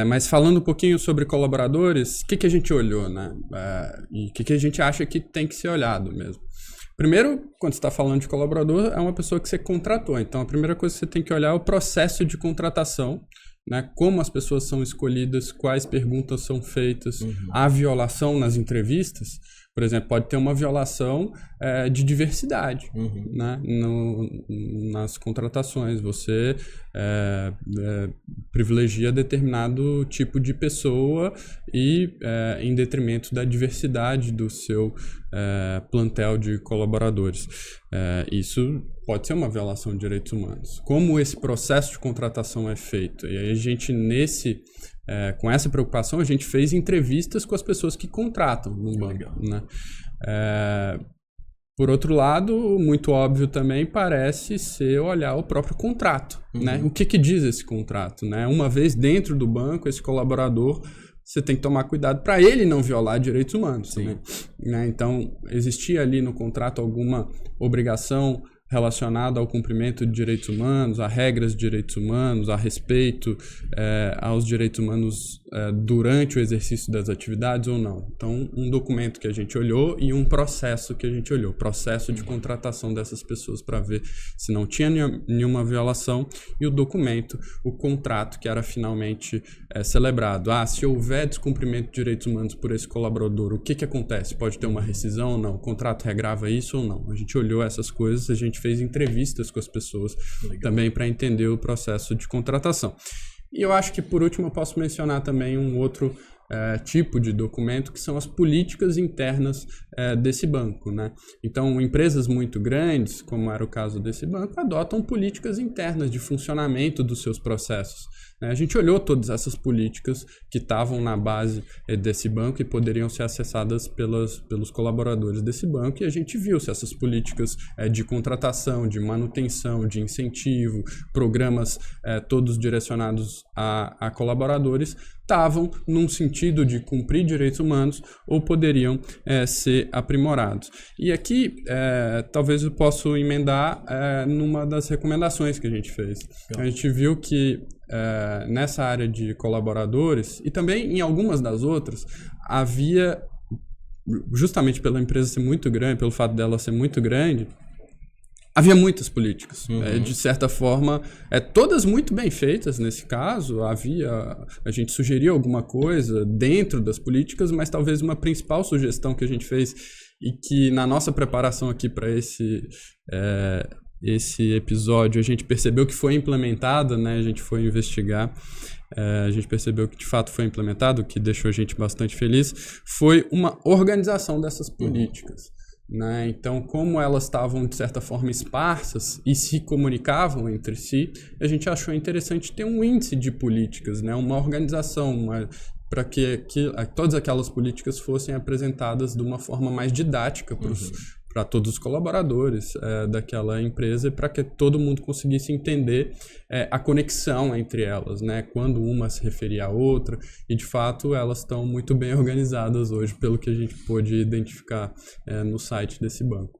Mas falando um pouquinho sobre colaboradores, o que a gente olhou, né? E o que a gente acha que tem que ser olhado mesmo? Primeiro, quando você está falando de colaborador, é uma pessoa que você contratou. Então, a primeira coisa que você tem que olhar é o processo de contratação, né? Como as pessoas são escolhidas, quais perguntas são feitas, a violação nas entrevistas. Por exemplo, pode ter uma violação de diversidade, né? Nas contratações. Você privilegia determinado tipo de pessoa e em detrimento da diversidade do seu plantel de colaboradores. Isso pode ser uma violação de direitos humanos. Como esse processo de contratação é feito? E aí a gente, com essa preocupação, a gente fez entrevistas com as pessoas que contratam no banco, né? Por outro lado, muito óbvio também parece ser olhar o próprio contrato, né? O que diz esse contrato, né? Uma vez dentro do banco, esse colaborador, você tem que tomar cuidado para ele não violar direitos humanos também, né? Então, existia ali no contrato alguma obrigação relacionada ao cumprimento de direitos humanos, a regras de direitos humanos, a respeito aos direitos humanos durante o exercício das atividades ou não. Então, um documento que a gente olhou e um processo que a gente olhou, processo de contratação dessas pessoas para ver se não tinha nenhuma violação, e o documento, o contrato que era finalmente celebrado. Se houver descumprimento de direitos humanos por esse colaborador, o que acontece? Pode ter uma rescisão ou não? O contrato regrava isso ou não? A gente olhou essas coisas, a gente fez entrevistas com as pessoas também para entender o processo de contratação. E eu acho que, por último, eu posso mencionar também um outro tipo de documento, que são as políticas internas desse banco, né? Então, empresas muito grandes, como era o caso desse banco, adotam políticas internas de funcionamento dos seus processos. A gente olhou todas essas políticas que estavam na base desse banco e poderiam ser acessadas pelos colaboradores desse banco, e a gente viu se essas políticas de contratação, de manutenção, de incentivo, programas todos direcionados a colaboradores, estavam num sentido de cumprir direitos humanos ou poderiam ser aprimorados. E aqui, talvez eu possa emendar numa das recomendações que a gente fez. A gente viu que nessa área de colaboradores, e também em algumas das outras, havia, justamente pela empresa ser muito grande, pelo fato dela ser muito grande, havia muitas políticas, de certa forma, todas muito bem feitas nesse caso. A gente sugeriu alguma coisa dentro das políticas, mas talvez uma principal sugestão que a gente fez e que na nossa preparação aqui para esse episódio a gente percebeu que foi implementada, né? A gente foi investigar, a gente percebeu que de fato foi implementado, o que deixou a gente bastante feliz, foi uma organização dessas políticas. Né? Então, como elas estavam de certa forma esparsas e se comunicavam entre si, a gente achou interessante ter um índice de políticas, né? Uma organização, para que todas aquelas políticas fossem apresentadas de uma forma mais didática para todos os colaboradores daquela empresa, e para que todo mundo conseguisse entender a conexão entre elas, né? Quando uma se referia à outra, e de fato elas estão muito bem organizadas hoje, pelo que a gente pôde identificar no site desse banco.